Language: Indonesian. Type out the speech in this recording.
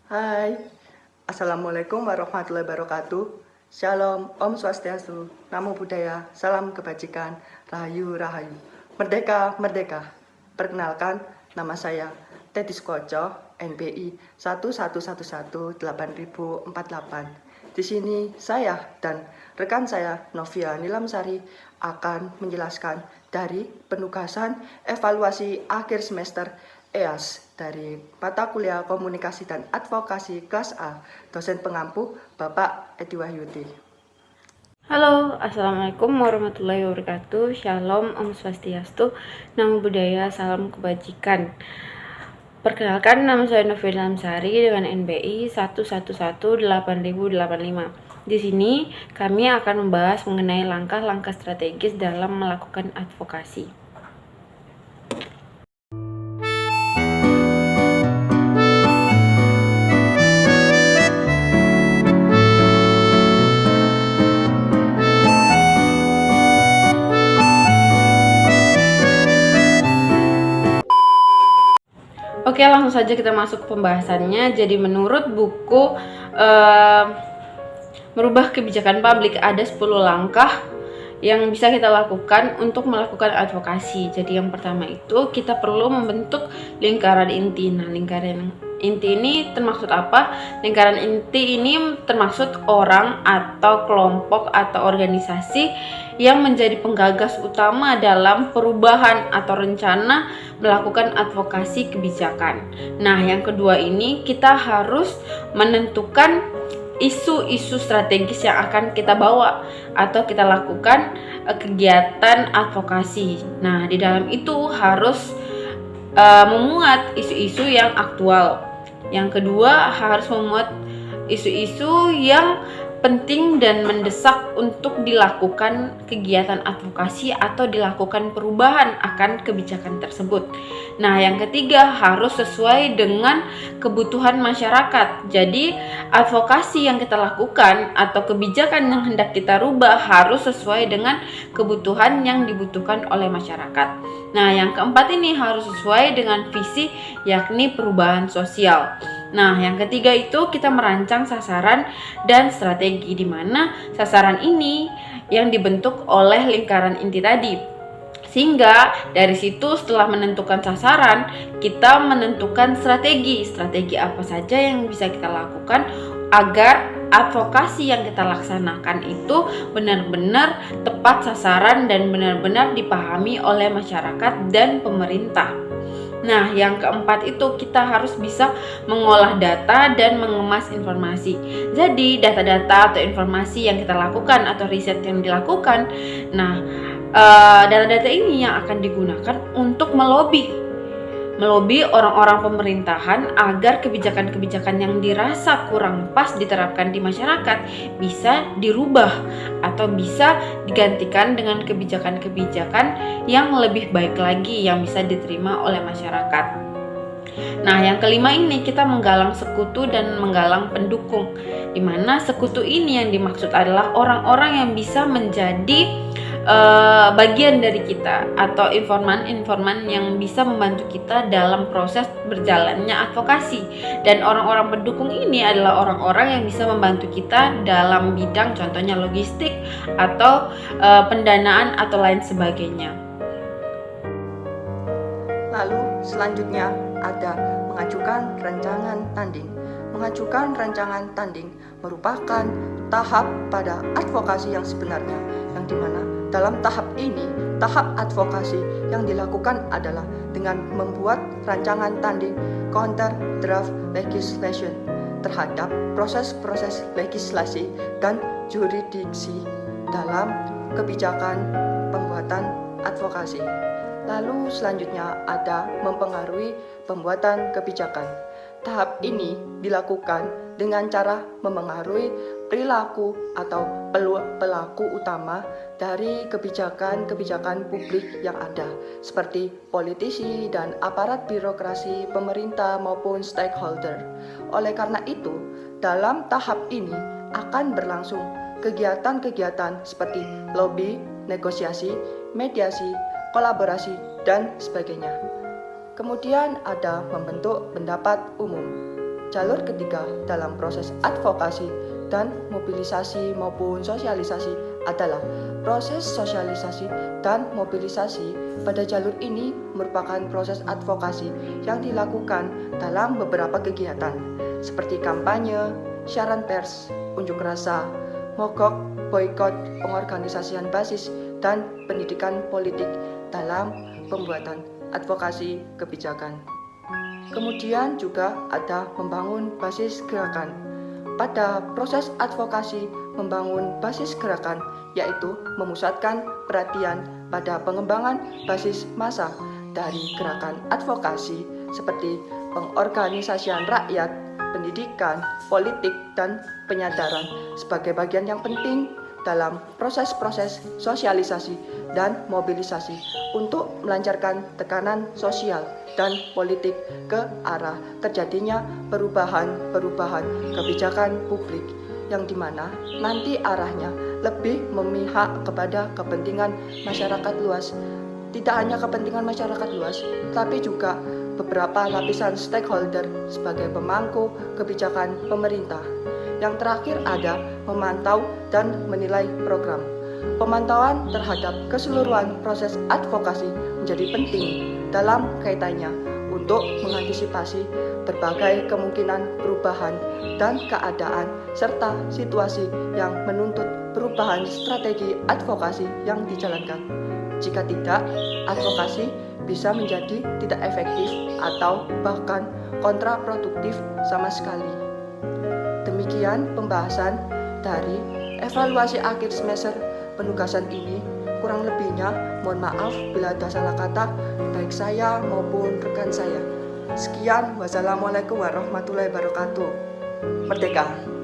Hai, Assalamualaikum warahmatullahi wabarakatuh. Shalom, Om Swastiastu, Namo Buddhaya, Salam Kebajikan, Rahayu Rahayu. Merdeka, Merdeka. Perkenalkan, nama saya Tetis Koco, NPI 11118048. Di sini saya dan rekan saya Novia Nilamsari akan menjelaskan dari penugasan evaluasi akhir semester EAS dari mata kuliah Komunikasi dan Advokasi kelas A, dosen pengampu Bapak Edi Wahyudi. Halo, Assalamualaikum warahmatullahi wabarakatuh. Shalom, Om Swastiastu, Namo Buddhaya, Salam Kebajikan. Perkenalkan, nama saya Novia Nilamsari dengan NBI 11118085. Di sini kami akan membahas mengenai langkah-langkah strategis dalam melakukan advokasi. Oke, langsung saja kita masuk ke pembahasannya. Jadi menurut buku Merubah Kebijakan Publik ada 10 langkah yang bisa kita lakukan untuk melakukan advokasi. Jadi yang pertama itu kita perlu membentuk lingkaran inti. Nah, lingkaran inti ini termaksud apa? Lingkaran inti ini termaksud orang atau kelompok atau organisasi yang menjadi penggagas utama dalam perubahan atau rencana melakukan advokasi kebijakan. Nah, yang kedua ini kita harus menentukan isu-isu strategis yang akan kita bawa atau kita lakukan kegiatan advokasi. Nah, di dalam itu harus memuat isu-isu yang aktual. Yang kedua, harus memuat isu-isu yang penting dan mendesak untuk dilakukan kegiatan advokasi atau dilakukan perubahan akan kebijakan tersebut. Nah, yang ketiga harus sesuai dengan kebutuhan masyarakat. Jadi, advokasi yang kita lakukan atau kebijakan yang hendak kita rubah harus sesuai dengan kebutuhan yang dibutuhkan oleh masyarakat. Nah, yang keempat ini harus sesuai dengan visi, yakni perubahan sosial. Nah, yang ketiga itu kita merancang sasaran dan strategi, di mana sasaran ini yang dibentuk oleh lingkaran inti tadi. Sehingga dari situ setelah menentukan sasaran, kita menentukan strategi. Strategi apa saja yang bisa kita lakukan agar advokasi yang kita laksanakan itu benar-benar tepat sasaran dan benar-benar dipahami oleh masyarakat dan pemerintah. Nah, yang keempat itu kita harus bisa mengolah data dan mengemas informasi. Jadi, data-data atau informasi yang kita lakukan atau riset yang dilakukan, nah, data-data ini yang akan digunakan untuk melobi orang-orang pemerintahan agar kebijakan-kebijakan yang dirasa kurang pas diterapkan di masyarakat bisa dirubah atau bisa digantikan dengan kebijakan-kebijakan yang lebih baik lagi yang bisa diterima oleh masyarakat. Nah, yang kelima ini kita menggalang sekutu dan menggalang pendukung, di mana sekutu ini yang dimaksud adalah orang-orang yang bisa menjadi bagian dari kita atau informan-informan yang bisa membantu kita dalam proses berjalannya advokasi. Dan orang-orang pendukung ini adalah orang-orang yang bisa membantu kita dalam bidang contohnya logistik atau pendanaan atau lain sebagainya. Lalu selanjutnya ada mengajukan rancangan tanding. Mengajukan rancangan tanding merupakan tahap pada advokasi yang sebenarnya, yang dimana dalam tahap ini, tahap advokasi yang dilakukan adalah dengan membuat rancangan tanding counter draft legislation terhadap proses-proses legislasi dan jurisdiksi dalam kebijakan pembuatan advokasi. Lalu selanjutnya ada mempengaruhi pembuatan kebijakan. Tahap ini dilakukan dengan cara memengaruhi perilaku atau pelaku utama dari kebijakan-kebijakan publik yang ada, seperti politisi dan aparat birokrasi pemerintah maupun stakeholder. Oleh karena itu, dalam tahap ini akan berlangsung kegiatan-kegiatan seperti lobby, negosiasi, mediasi, kolaborasi, dan sebagainya. Kemudian ada membentuk pendapat umum. Jalur ketiga dalam proses advokasi dan mobilisasi maupun sosialisasi adalah proses sosialisasi dan mobilisasi. Pada jalur ini merupakan proses advokasi yang dilakukan dalam beberapa kegiatan seperti kampanye, siaran pers, unjuk rasa, mogok, boikot, pengorganisasian basis, dan pendidikan politik dalam pembuatan advokasi kebijakan. Kemudian juga ada membangun basis gerakan. Pada proses advokasi membangun basis gerakan, yaitu memusatkan perhatian pada pengembangan basis massa dari gerakan advokasi seperti pengorganisasian rakyat, pendidikan, politik, dan penyadaran sebagai bagian yang penting dalam proses-proses sosialisasi dan mobilisasi untuk melancarkan tekanan sosial dan politik ke arah terjadinya perubahan kebijakan publik yang dimana nanti arahnya lebih memihak kepada kepentingan masyarakat luas. Tidak hanya kepentingan masyarakat luas, tapi juga beberapa lapisan stakeholder sebagai pemangku kebijakan pemerintah. Yang terakhir ada memantau dan menilai program. Pemantauan terhadap keseluruhan proses advokasi menjadi penting dalam kaitannya untuk mengantisipasi berbagai kemungkinan perubahan dan keadaan serta situasi yang menuntut perubahan strategi advokasi yang dijalankan. Jika tidak, advokasi bisa menjadi tidak efektif atau bahkan kontraproduktif sama sekali. Demikian pembahasan dari evaluasi akhir semester penugasan ini. Kurang lebihnya mohon maaf bila ada salah kata baik saya maupun rekan saya. Sekian, wassalamualaikum warahmatullahi wabarakatuh. Merdeka!